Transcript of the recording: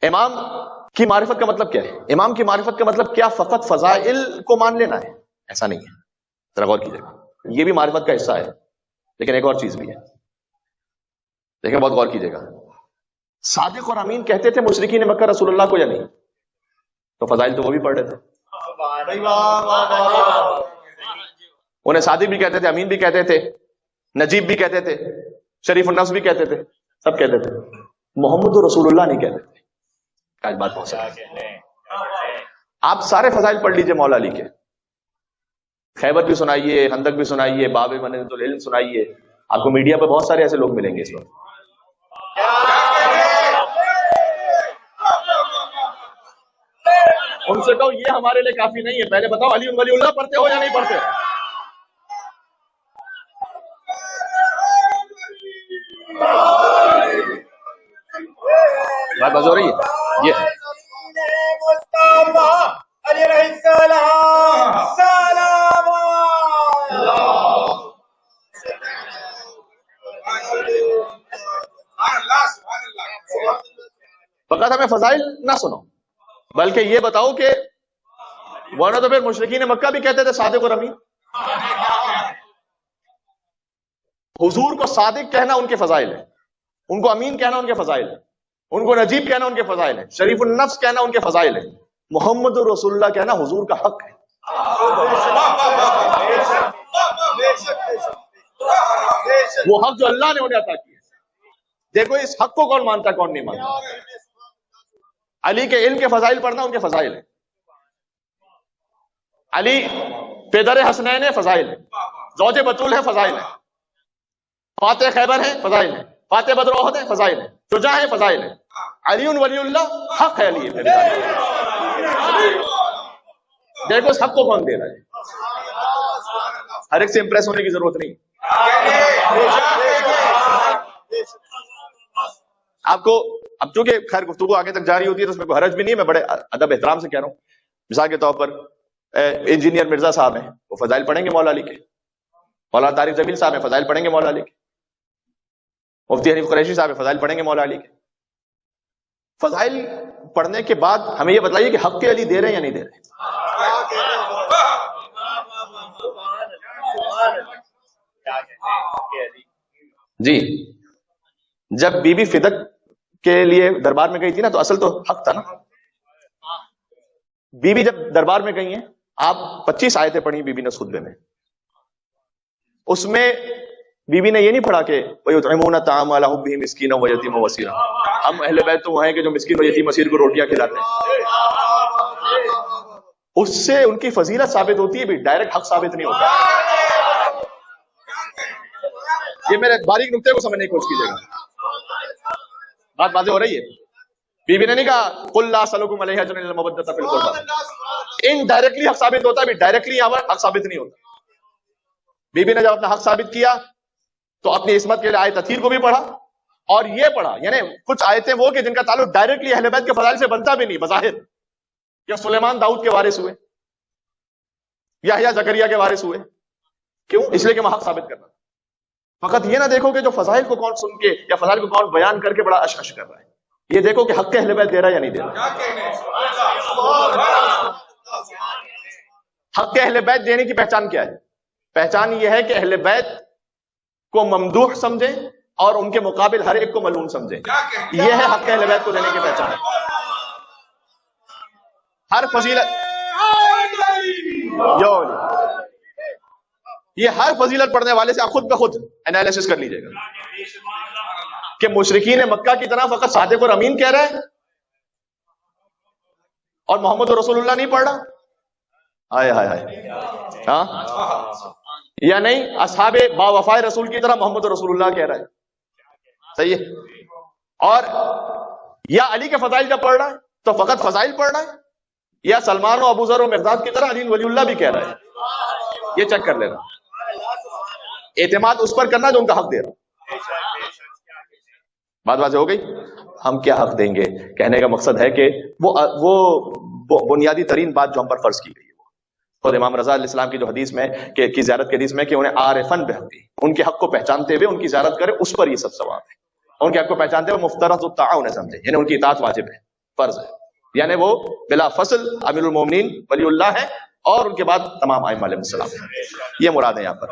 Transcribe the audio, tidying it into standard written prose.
امام کی معرفت کا مطلب کیا ہے؟ امام کی معرفت کا مطلب کیا فقط فضائل کو مان لینا ہے؟ ایسا نہیں ہے، ذرا غور کیجیے گا، یہ بھی معرفت کا حصہ ہے، لیکن ایک اور چیز بھی ہے، دیکھیں بہت غور کیجیے گا۔ صادق اور امین کہتے تھے مشرکین مکہ رسول اللہ کو یا نہیں؟ تو فضائل تو وہ بھی پڑھ رہے تھے، انہیں صادق بھی کہتے تھے، امین بھی کہتے تھے، نجیب بھی کہتے تھے، شریف النفس بھی کہتے تھے، سب کہتے تھے، محمد رسول اللہ نہیں کہتے تھے۔ آج بات پہنچا، آپ سارے فضائل پڑھ لیجئے مولا علی کے، خیبر بھی سنائیے، خندق بھی سنائیے، باب منزلۃ العلم سنائیے، آپ کو میڈیا پہ بہت سارے ایسے لوگ ملیں گے اس وقت۔ ان سے کہو یہ ہمارے لیے کافی نہیں ہے، پہلے بتاؤ علی ولی اللہ پڑھتے ہو یا نہیں پڑھتے؟ بات ہو رہی ہے یہ فقط ہمیں فضائل نہ سنو، بلکہ یہ بتاؤ کہ ورنہ تو پھر مشرکین مکہ بھی کہتے تھے صادق اور امین۔ حضور کو صادق کہنا ان کے فضائل ہے، ان کو امین کہنا ان کے فضائل ہے، ان کو نجیب کہنا ان کے فضائل ہے، شریف النفس کہنا ان کے فضائل ہے، محمد رسول اللہ کہنا حضور کا حق ہے۔ وہ حق جو اللہ نے انہیں عطا کیا، دیکھو اس حق کو کون مانتا کون نہیں مانتا۔ علی کے علم کے فضائل پڑھنا ان کے فضائل ہیں، علی پدر حسنین ہے، فضائل ہے، زوج بطول ہے، فضائل ہے، فاتح خیبر ہے، فضائل ہے، فاتح بدر احد ہے، فضائل ہے، شجاع ہے، فضائل ہے، علی ولی اللہ حق ہے، علی ہے۔ دیکھو اس حق کو کون دے رہا ہے، ہر ایک سے امپریس ہونے کی ضرورت نہیں۔ آپ کو اب چونکہ خیر گفتگو آگے تک جاری ہوتی ہے تو اس میں کوئی حرج بھی نہیں ہے، میں بڑے ادب احترام سے کہہ رہا ہوں۔ مثال کے طور پر انجینئر مرزا صاحب ہیں، وہ فضائل پڑھیں گے مولا علی کے، مولانا طارق جمیل صاحب ہیں، فضائل پڑھیں گے مولا علی کے، مفتی حنیف قریشی صاحب ہیں، فضائل پڑھیں گے مولا علی کے۔ فضائل پڑھنے کے بعد ہمیں یہ بتائیے کہ حق کے علی دے رہے ہیں یا نہیں دے رہے؟ جی، جب بی بی فدق کے لیے دربار میں گئی تھی نا تو اصل تو حق تھا نا۔ بی بی جب دربار میں گئی ہیں، آپ 25 آیتیں پڑھی بی بی نے خطبے میں، اس میں بی بی نے یہ نہیں پڑھا کہ وَيُطْعِمُونَ الطَّعَامَ عَلَىٰ حُبِّهِ مِسْكِينًا وَيَتِيمًا وَأَسِيرًا، ہم اہل بیت تو وہ ہیں کہ جو مسکین و یتیم اسیر کو روٹیاں کھلاتے ہیں۔ اس سے ان کی فضیلت ثابت ہوتی ہے بھی، ڈائریکٹ حق ثابت نہیں ہوتا۔ یہ میرے باریک نقطے کو سمجھنے کی کوشش کیجیے گا، بات واضح ہو رہی ہے۔ بی بی نے نہیں کہا قُلْ لَا أَسْأَلُكُمْ عَلَيْهِ أَجْرًا إِلَّا الْمَوَدَّةَ فِي الْقُرْبَىٰ، انڈائریکٹلی حق ثابت ہوتا ہے، بھی ڈائریکٹلی یہاں پر حق ثابت نہیں ہوتا۔ بی بی نے جب اپنا حق ثابت کیا تو اپنی عصمت کے لیے آیت تطہیر کو بھی پڑھا اور یہ پڑھا، یعنی کچھ آیتیں وہ کہ جن کا تعلق ڈائریکٹلی اہل بیت کے فضائل سے بنتا بھی نہیں بظاہر، یا سلیمان داؤد کے وارث ہوئے، یحییٰ زکریا کے وارث ہوئے، کیوں؟ اس لیے کہ وہ حق ثابت کرنا۔ فقط یہ نہ دیکھو کہ جو فضائل کو کون سن کے یا فضائل کو کون بیان کر کے بڑا اشعش کر رہا ہے، یہ دیکھو کہ حق کے اہل بیت دے رہا ہے یا نہیں دے رہا۔ حق کے اہل بیت دینے کی پہچان کیا ہے؟ پہچان یہ ہے کہ اہل بیت کو ممدوح سمجھیں اور ان کے مقابل ہر ایک کو ملعون سمجھیں، یہ ہے حق اہل بیت کو دینے کی پہچان۔ ہر فضیلت یہ ہر فضیلت پڑھنے والے سے آپ خود بخود انالیسس کر لیجئے گا کہ مشرکین مکہ کی طرح فقط صادق اور امین کہہ رہا ہے اور محمد رسول اللہ نہیں پڑھ رہا، ہائے ہائے ہائے، ہاں یا نہیں؟ اصحاب با وفائے رسول کی طرح محمد رسول اللہ کہہ رہا ہے، صحیح ہے؟ اور یا علی کے فضائل جب پڑھ رہا ہے تو فقط فضائل پڑھ رہا ہے، یا سلمان و ابو ذر و مقداد کی طرح علی ولی اللہ بھی کہہ رہا ہے؟ یہ چیک کر لینا، اعتماد اس پر کرنا جو ان کا حق دے رہا۔ بات واضح ہو گئی؟ ہم کیا حق دیں گے؟ کہنے کا مقصد ہے کہ وہ بنیادی ترین بات جو ہم پر فرض کی گئی ہے، خود امام رضا علیہ السلام کی جو حدیث میں کی زیارت کی حدیث میں کہ انہیں عارفن بحقی، ان کے حق کو پہچانتے ہوئے ان کی زیارت کرے، اس پر یہ سب ثواب ہے۔ ان کے حق کو پہچانتے ہوئے مفترض الطاعہ انہیں سمجھے، یعنی ان کی اطاعت واجب ہے، فرض ہے، یعنی وہ بلا فصل امیر المومنین ولی اللہ ہے اور ان کے بعد تمام ائمہ علیہ السلام، یہ مراد ہے یہاں پر۔